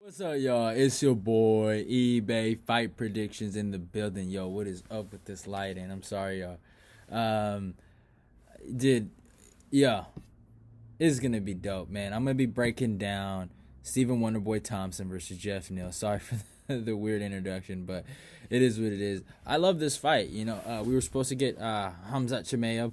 What's up, y'all? It's your boy eBay Fight Predictions in the building. Yo, what is up with this lighting? I'm sorry, y'all. Um, did yeah, it's gonna be dope, man. I'm gonna be breaking down Stephen Wonderboy Thompson versus Geoff Neal. Sorry for the weird introduction, but it is what it is. I love this fight. We were supposed to get Hamzat Chimaev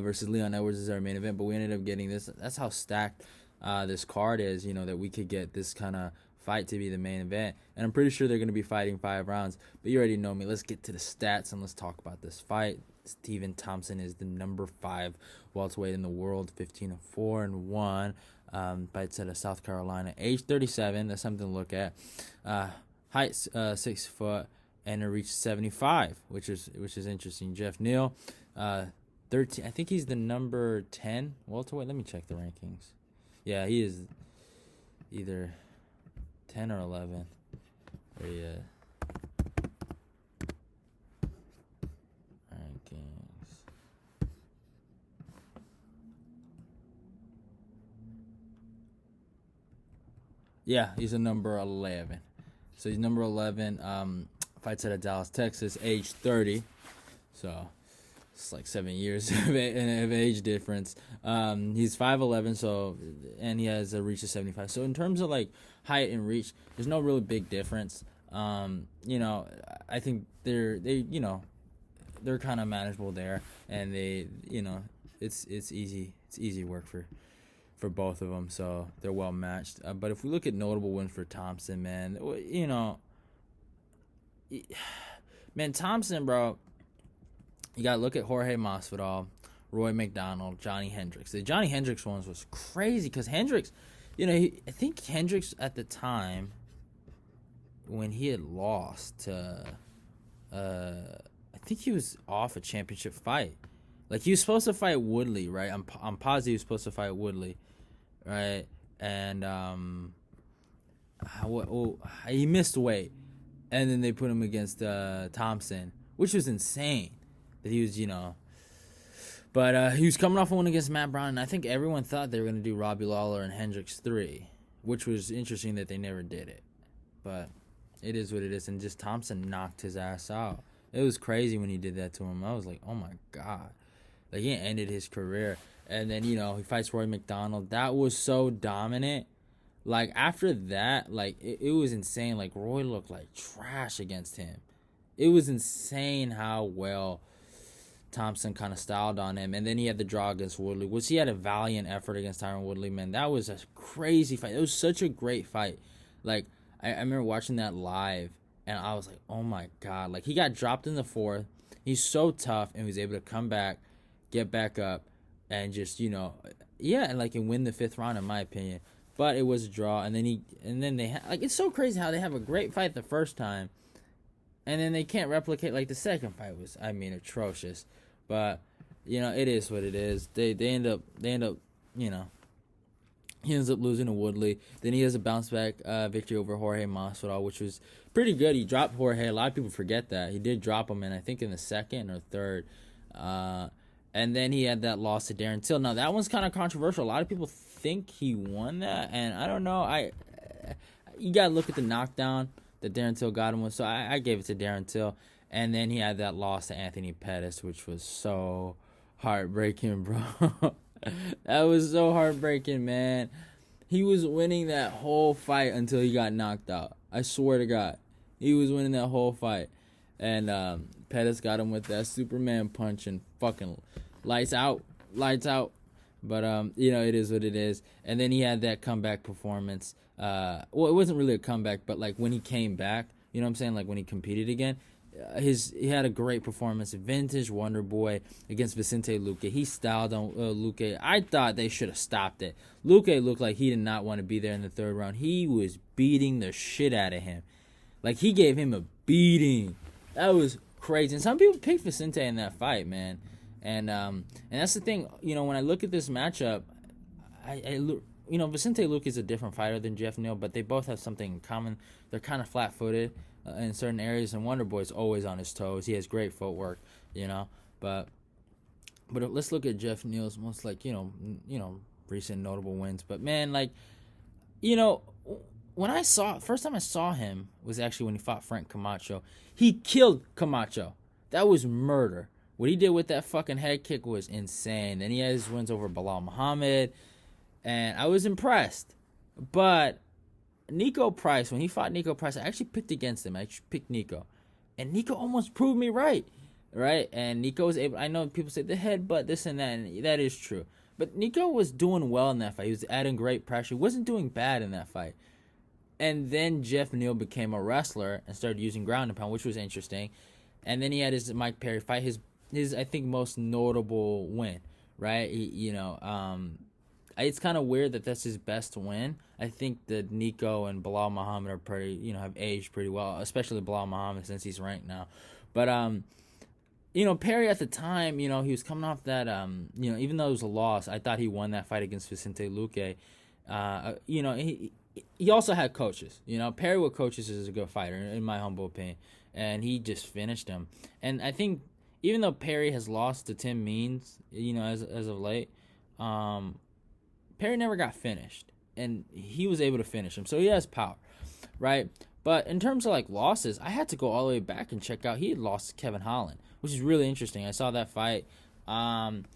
versus Leon Edwards as our main event, but we ended up getting this. That's how stacked this card is. That we could get this kind of fight to be the main event, and I'm pretty sure they're going to be fighting 5 rounds. But you already know me. Let's get to the stats and let's talk about this fight. Stephen Thompson is the number 5 welterweight in the world, 15-4-1. Fights out of South Carolina, age 37. That's something to look at. Height 6 foot, and a reach 75, which is interesting. Geoff Neal, 13. I think he's the number 10 welterweight. Let me check the rankings. Yeah, he is either 10 or 11. Where you at? Rankings. Yeah, he's a number 11. So he's number 11. Fights out of Dallas, Texas, age 30. So it's like 7 years of age difference. He's 5'11", and he has a reach of 75. So in terms of like height and reach, there's no really big difference. I think they're kind of manageable there, and it's easy work for both of them. So they're well matched. But if we look at notable wins for Thompson, man, Thompson, bro. You got to look at Jorge Masvidal, Roy McDonald, Johnny Hendricks. The Johnny Hendricks ones was crazy because Hendricks, I think Hendricks at the time when he had lost to, I think he was off a championship fight. Like, he was supposed to fight Woodley, right? I'm positive he was supposed to fight Woodley, right? And he missed weight, and then they put him against Thompson, which was insane. That he was, but he was coming off a win against Matt Brown, and I think everyone thought they were going to do Robbie Lawler and Hendricks 3, which was interesting that they never did it. But it is what it is, and just Thompson knocked his ass out. It was crazy when he did that to him. I was like, oh my God. Like, he ended his career. And then, he fights Roy McDonald. That was so dominant. Like, after that, like, it was insane. Like, Roy looked like trash against him. It was insane how well Thompson kind of styled on him. And then he had the draw against Woodley, which he had a valiant effort against Tyron Woodley, man. That was a crazy fight. It was such a great fight. Like, I remember watching that live, and I was like, oh my God. Like, he got dropped in the 4th. He's so tough, and he was able to come back, get back up, and just, and win the 5th round, in my opinion. But it was a draw, and then they it's so crazy how they have a great fight the first time, and then they can't replicate. Like, the second fight was, atrocious. But, it is what it is. They end up, he ends up losing to Woodley. Then he has a bounce back victory over Jorge Masvidal, which was pretty good. He dropped Jorge. A lot of people forget that. He did drop him in, I think, in the 2nd or 3rd. And then he had that loss to Darren Till. Now, that one's kind of controversial. A lot of people think he won that, and I don't know. You got to look at the knockdown that Darren Till got him with, so I gave it to Darren Till. And then he had that loss to Anthony Pettis, which was so heartbreaking, bro. That was so heartbreaking, man. He was winning that whole fight until he got knocked out. I swear to God. He was winning that whole fight. And Pettis got him with that Superman punch and fucking lights out. But, it is what it is. And then he had that comeback performance. It wasn't really a comeback, but, like, when he came back, you know what I'm saying? Like, when he competed again, he had a great performance. Vintage Wonder Boy against Vicente Luque. He styled on Luque. I thought they should have stopped it. Luque looked like he did not want to be there in the 3rd round. He was beating the shit out of him. Like, he gave him a beating. That was crazy. And some people picked Vicente in that fight, man. And that's the thing. When I look at this matchup, Vicente Luque is a different fighter than Geoff Neal, but they both have something in common. They're kind of flat-footed in certain areas, and Wonder Boy's always on his toes. He has great footwork, But let's look at Geoff Neal's most, like, recent notable wins. But, man, like, first time I saw him was actually when he fought Frank Camacho. He killed Camacho. That was murder. What he did with that fucking head kick was insane. Then he had his wins over Bilal Muhammad, and I was impressed. But Nico Price, when he fought Nico Price, I actually picked against him. I actually picked Nico, and Nico almost proved me right. Right, and Nico was able. I know people say the headbutt, this and that, and that is true. But Nico was doing well in that fight. He was adding great pressure. He wasn't doing bad in that fight. And then Geoff Neal became a wrestler and started using ground and pound, which was interesting. And then he had his Mike Perry fight, his I think most notable win, right? It's kind of weird that that's his best win. I think that Nico and Bilal Muhammad are pretty, have aged pretty well, especially Bilal Muhammad since he's ranked now. But Perry at the time, he was coming off that, even though it was a loss, I thought he won that fight against Vicente Luque. He also had coaches. Perry with coaches is a good fighter, in my humble opinion. And he just finished him. And I think even though Perry has lost to Tim Means, as of late, Perry never got finished. And he was able to finish him. So he has power, right? But in terms of losses, I had to go all the way back and check out. He had lost to Kevin Holland, which is really interesting. I saw that fight. And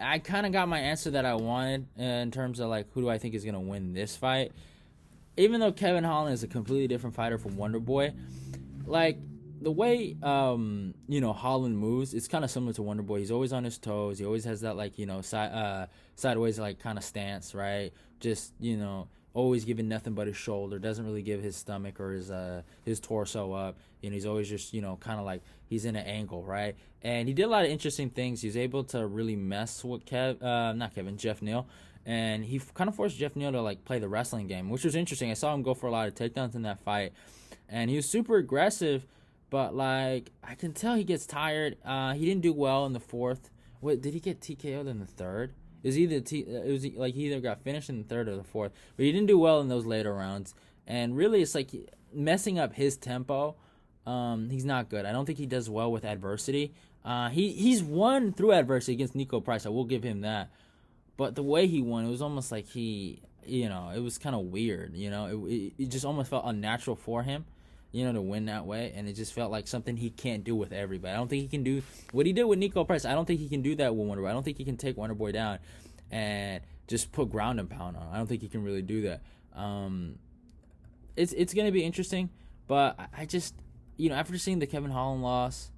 I kind of got my answer that I wanted in terms of who do I think is going to win this fight. Even though Kevin Holland is a completely different fighter from Wonder Boy, the way Holland moves, it's kind of similar to Wonder Boy. He's always on his toes. He always has that sideways kind of stance, right? Just always giving nothing but his shoulder. Doesn't really give his stomach or his torso up. He's always just kind of he's in an angle, right? And he did a lot of interesting things. He was able to really mess with Geoff Neal, and he kind of forced Geoff Neal to play the wrestling game, which was interesting. I saw him go for a lot of takedowns in that fight, and he was super aggressive. But I can tell he gets tired. He didn't do well in the fourth. What did he get TKO'd in the third? He either got finished in the third or the fourth, but he didn't do well in those later rounds. And really, it's messing up his tempo. He's not good. I don't think he does well with adversity. He's won through adversity against Nico Price. I will give him that. But the way he won, it was almost like it was kind of weird. It just almost felt unnatural for him, to win that way. And it just felt like something he can't do with everybody. I don't think he can do what he did with Nico Price. I don't think he can do that with Wonder Boy. I don't think he can take Wonder Boy down and just put ground and pound on him. I don't think he can really do that. It's going to be interesting. But I just, after seeing the Kevin Holland loss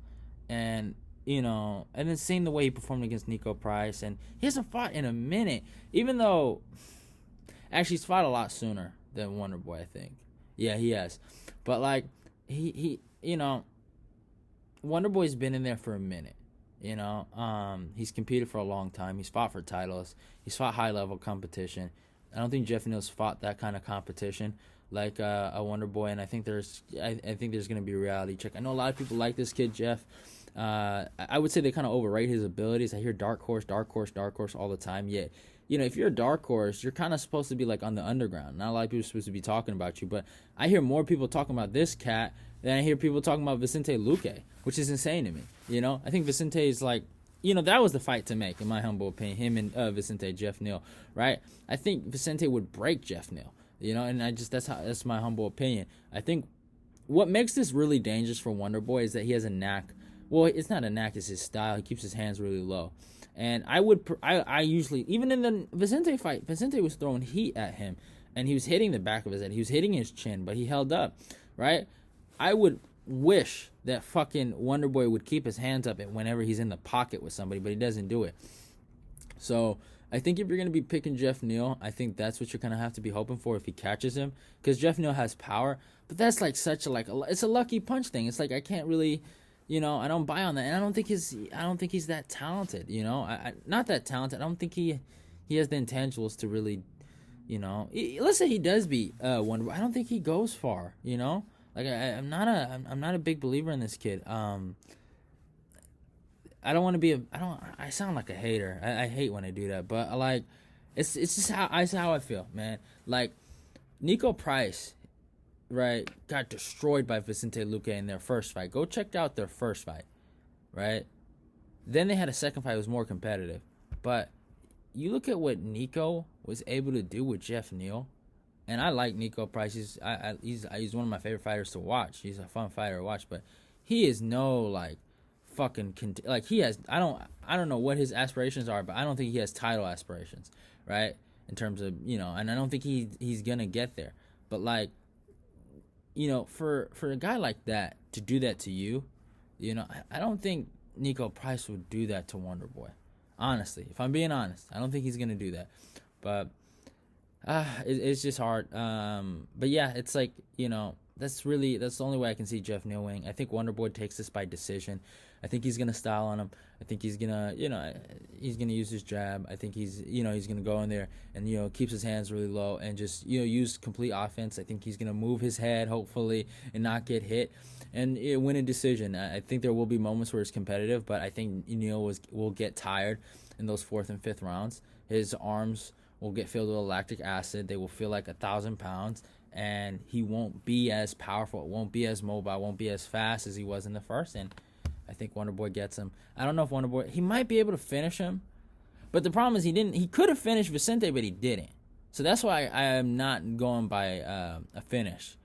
and then seeing the way he performed against Nico Price, and he hasn't fought in a minute, even though, actually he's fought a lot sooner than Wonder Boy, I think. Yeah, he has. But, he Wonder Boy's been in there for a minute, he's competed for a long time. He's fought for titles. He's fought high-level competition. I don't think Geoff Neal's fought that kind of competition like a Wonder Boy, and I think there's going to be a reality check. I know a lot of people like this kid, Geoff. I would say they kind of overrate his abilities. I hear dark horse all the time. Yet, if you're a dark horse, you're kind of supposed to be on the underground. Not a lot of people are supposed to be talking about you, but I hear more people talking about this cat than I hear people talking about Vicente Luque, which is insane to me. I think Vicente is that was the fight to make, in my humble opinion. Him and Vicente, Geoff Neal, right? I think Vicente would break Geoff Neal. And that's my humble opinion. I think what makes this really dangerous for Wonder Boy is that he has a knack. Well, it's not a knack, it's his style. He keeps his hands really low. And I usually, even in the Vicente fight, Vicente was throwing heat at him, and he was hitting the back of his head. He was hitting his chin, but he held up, right? I would wish that fucking Wonder Boy would keep his hands up whenever he's in the pocket with somebody, but he doesn't do it. So I think if you're going to be picking Geoff Neal, I think that's what you're going to have to be hoping for if he catches him, because Geoff Neal has power, but that's such it's a lucky punch thing. It's I can't really, I don't buy on that, and I don't think he's that talented. Not that talented. I don't think he has the intangibles to really, let's say he does beat Wonder Boy. I don't think he goes far. I'm not a big believer in this kid. I don't want to be I sound like a hater. I hate when I do that, but it's just how I feel, man. Nico Price, right, got destroyed by Vicente Luque in their first fight. Go check out their first fight, right? Then they had a second fight that was more competitive. But you look at what Nico was able to do with Geoff Neal, And I like Nico Price. He's one of my favorite fighters to watch. He's a fun fighter to watch, but he is no like fucking like he has. I don't know what his aspirations are, but I don't think he has title aspirations, right? In terms of and I don't think he's gonna get there. But like for a guy like that to do that to you, I don't think Nico Price would do that to Wonder Boy. Honestly, if I'm being honest, I don't think he's gonna do that. But it's just hard. But yeah, it's like that's the only way I can see Geoff Neal winning. I think Wonder Boy takes this by decision. I think he's gonna style on him. I think he's gonna he's gonna use his jab. I think he's gonna go in there and keeps his hands really low and just use complete offense. I think he's gonna move his head hopefully and not get hit and win a decision. I think there will be moments where it's competitive, but I think Neal will get tired in those 4th and 5th rounds. His arms will get filled with lactic acid. They will feel like 1,000 pounds, and he won't be as powerful, won't be as mobile, won't be as fast as he was in the first. And I think Wonder Boy gets him. I don't know if Wonder Boy, he might be able to finish him, but the problem is he could have finished Vicente, but he didn't. So that's why I am not going by a finish.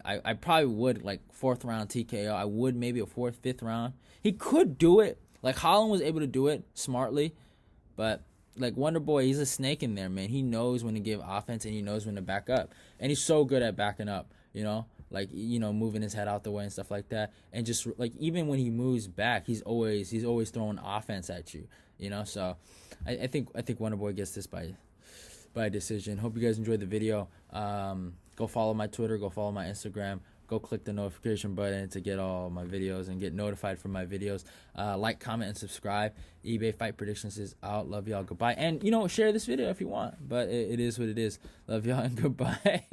I probably would like 4th round TKO. I would maybe a 4th, 5th round. He could do it. Like Holland was able to do it smartly, but like Wonder Boy, he's a snake in there, man. He knows when to give offense and he knows when to back up. And he's so good at backing up, like moving his head out the way and stuff like that. And just like even when he moves back, he's always throwing offense at you, So I think Wonder Boy gets this by decision. Hope you guys enjoyed the video. Go follow my Twitter, go follow my Instagram. Go click the notification button to get all my videos and get notified from my videos. Like, comment, and subscribe. eBay Fight Predictions is out. Love y'all. Goodbye. And, share this video if you want. But it is what it is. Love y'all and goodbye.